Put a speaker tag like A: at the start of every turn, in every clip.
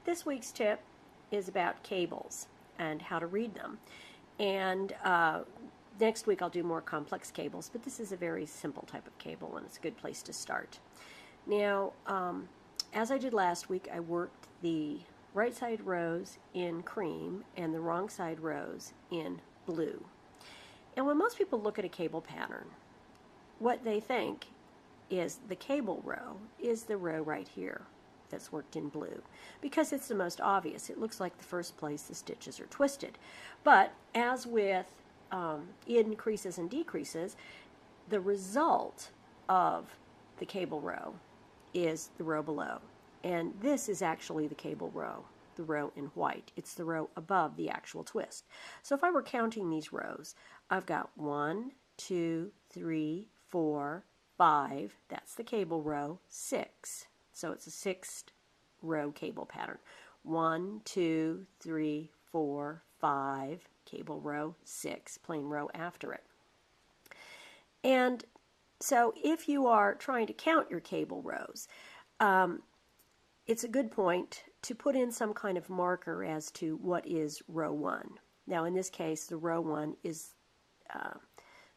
A: This week's tip is about cables and how to read them. And next week I'll do more complex cables, but this is a very simple type of cable and it's a good place to start. Now, as I did last week, I worked the right side rows in cream and the wrong side rows in blue. And when most people look at a cable pattern, what they think is the cable row is the row right here that's worked in blue, because it's the most obvious. It looks like the first place the stitches are twisted. But as with increases and decreases, the result of the cable row is the row below. And this is actually the cable row, the row in white. It's the row above the actual twist. So if I were counting these rows, I've got 1, 2, 3, 4, 5, that's the cable row, 6. So it's a 6th row cable pattern. 1, 2, 3, 4, 5, cable row, 6, plain row after it. And so if you are trying to count your cable rows, it's a good point to put in some kind of marker as to what is row 1. Now in this case, the row 1 is,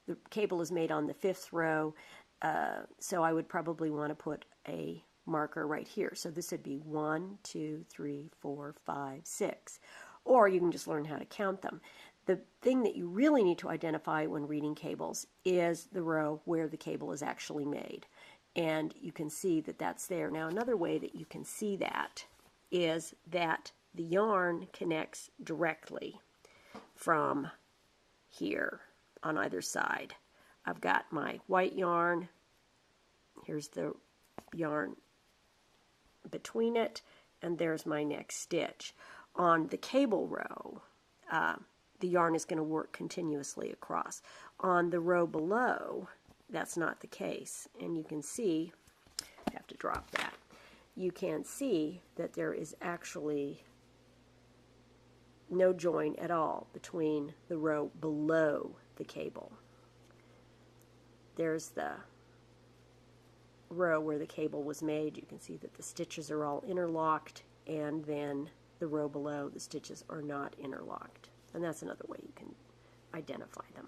A: the cable is made on the 5th row, so I would probably want to put a marker right here. So this would be 1, 2, 3, 4, 5, 6. Or you can just learn how to count them. The thing that you really need to identify when reading cables is the row where the cable is actually made. And you can see that that's there. Now another way that you can see that is that the yarn connects directly from here on either side. I've got my white yarn. Here's the yarn between it, and there's my next stitch. On the cable row, the yarn is going to work continuously across. On the row below, that's not the case, and you can see, I have to drop that, you can see that there is actually no join at all between the row below the cable. There's the row where the cable was made. You can see that the stitches are all interlocked, and then the row below, the stitches are not interlocked. And that's another way you can identify them.